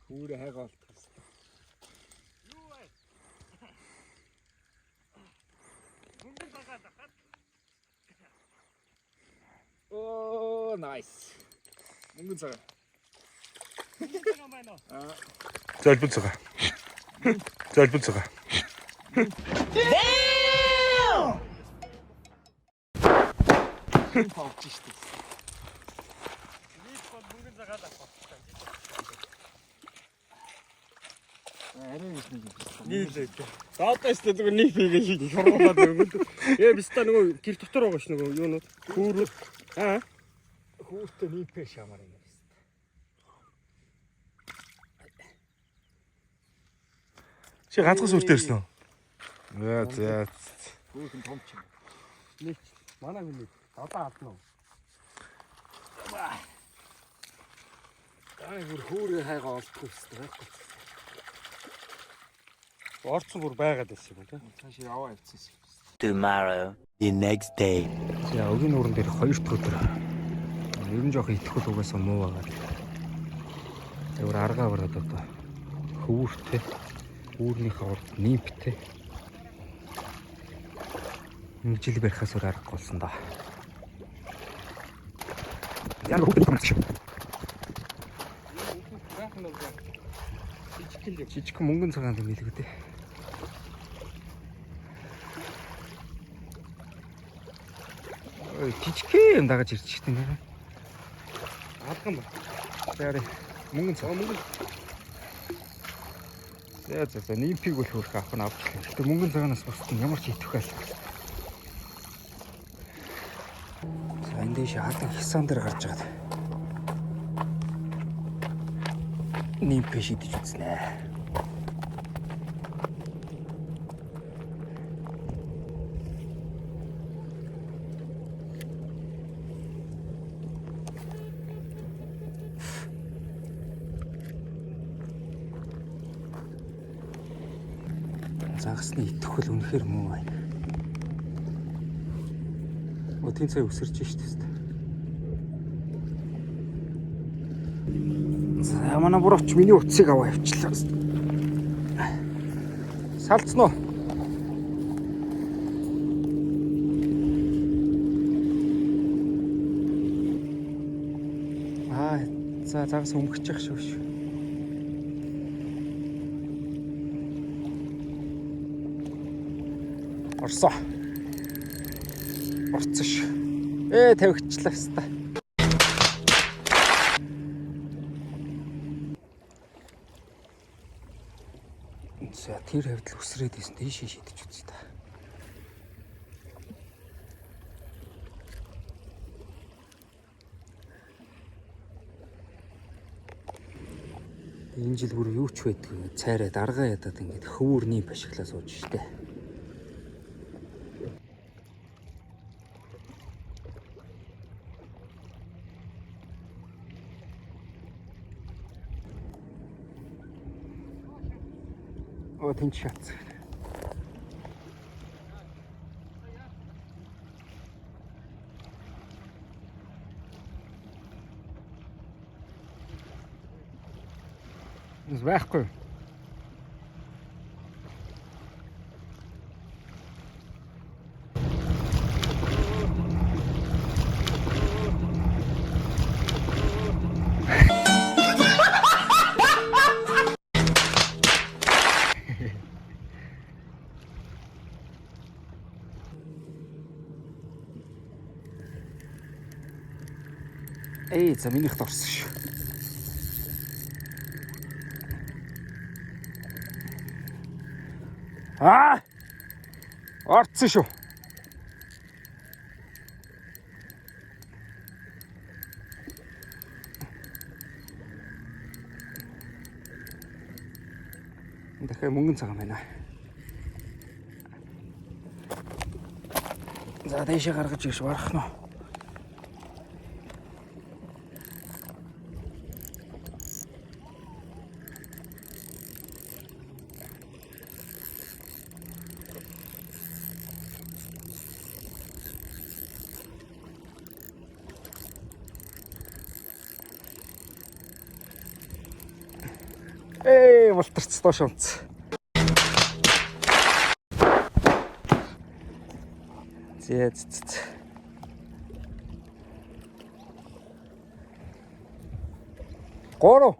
Хүүрэ хайгаа олдох. Юу вэ? Мөнгө дагаад хат. Оо, nice. Мөнгө цагаа. Мөнгө цагаа байна уу? Золбол цагаа. Золбол цагаа. Павч штэ. Нийт бол мөнгө цагаа авах. Арай их нэг юм. Нийлээ. Заадаа ч зүгээр нэг хийгээ шиг шургуулаад өгöd. Биста нөгөө гэр дотор байгаа ш нөгөө юунууд хүүрүүд. Хүүртээ нийпэ шамаар юм. Чи ганцхан сүртэй ирсэн үү? За. Хүүхэн том ч юм. Нэг манай миний одоо алдна уу? Бүр хүүрэ хайгаа олдох хэрэгтэй. Орцсон бүр байгаад байсан юм тийм. Цааш яваа явцсан. Tomorrow, the next day. За өгийн нуурын дээр 2 дахь өдөр. Ер нь жоох итгэл угаасаа муу байгаа. Өөр аргаа бараад одоо хүүртэй, хүүрнийхээ урд нимптэй. Нэг жил барихаас өөр аргагүй болсон да. Яг хүүртэй юм шиг. Жижиг мөнгөн цагаан юм хэлгүй дээ. Ой, жижиг юм дагаж ирж штэ нэ. Алган ба. Яарэ мөнгөн цаг. За нимпиг бол хөрх авах нь авчлаа. Гэтэ мөнгөн цагаанаас бусд нь ямар ч итгэх байл. За энэ дэш хаалт хисан дээр гарч байгаа. Нимпэ шидэж үзнэ. Загасны итгэл үнэхээр муу байна. Өтийн цай өсөрч штэ. За манай буравч миний утсыг аваа явчлаа. Салцсан уу? За загас өмгөж явах шүү. Орсон. Орцсон ш. Тавигчлаа хэвээр. За тэр хавьд өсрээд ийсэн тийш шидэж үзье та. Энэ жил бүр юу ч байдгүй. Цайраа даргаа ядаад ингээд хөвөрний башиглаа сууж штэ. Оо тэнч шат. Байхгүй. За минийхд орсон шүү. Орцсон шүү. Дахиад мөнгөн цагаан байна. За дэшээ гаргаж ийш барах нь. Мултарч доош унц. Зэц. Горо.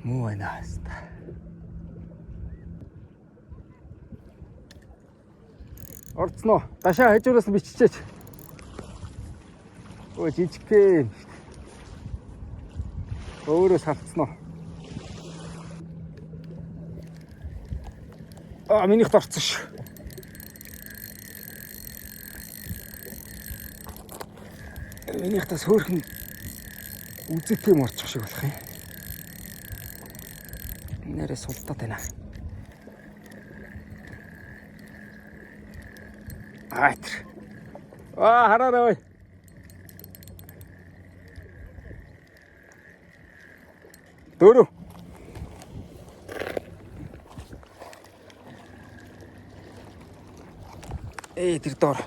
Muy nice. Орцноо. Дашаа хажуураас нь биччихээч. Өө жижигхэн. Өөрөө салцноо. Минийх дорцсон ш. Минийх тас хөөрхөн үзэхтэй морчих шиг болох юм. Нэрээ султаад байна. Айтр. Хараарай ой. Дөрөв. Тэр доор.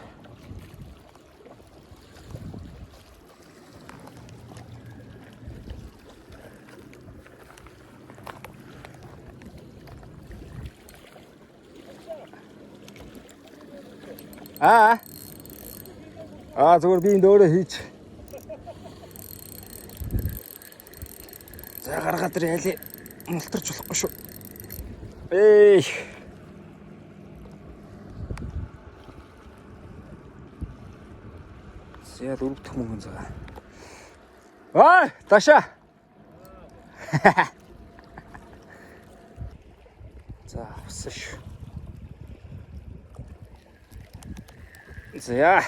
Зүгээр би энэ өөрөө хийж. За гаргаад ир яли мултарч болохгүй шүү. Зя дөрөвдөх мөнгөн заа. Таша. За авсан шүү. За.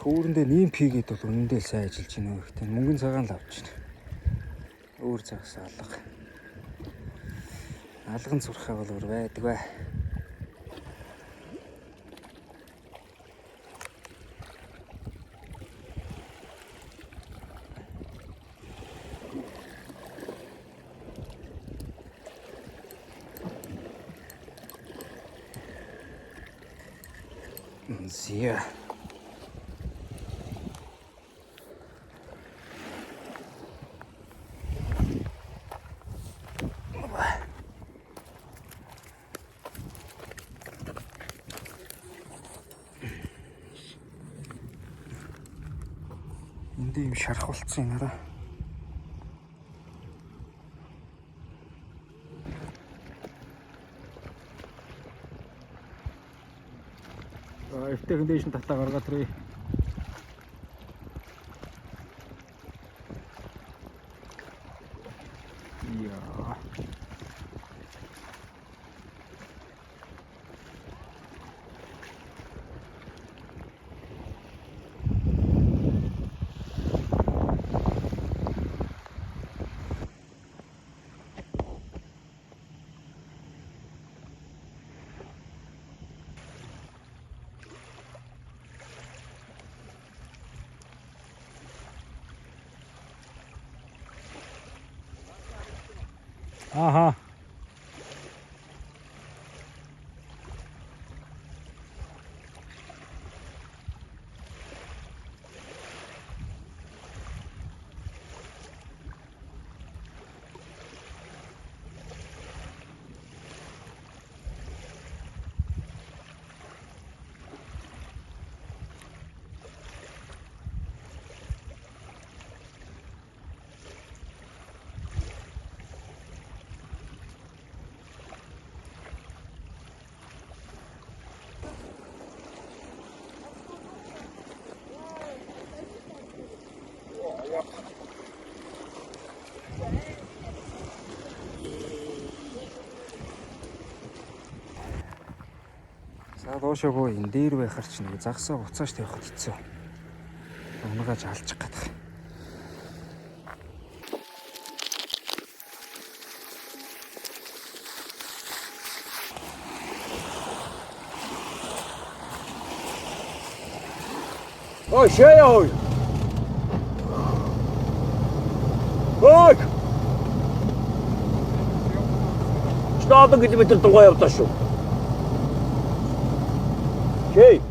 Хүүрэндээ нэм пигээд бол үнэндээ сайн ажиллаж байна гэхдээ мөнгөн цагаан л авч байна. Өөр цагаас алга. Алган сурахаа бол өөр байдаг бай. Зя. Энд юм шарах болцсон юм аа. Эвтэйхэн дэш нь татаа гаргаад ирээ. Яа. Ага. За доошоо энэ дээр байхаар ч нэг загсаа буцааш тавихад хэцүү. Унгаж алчих гэдэг. Ой, шея ой. Ой. 30 км дугаар явлаа шүү. Окей.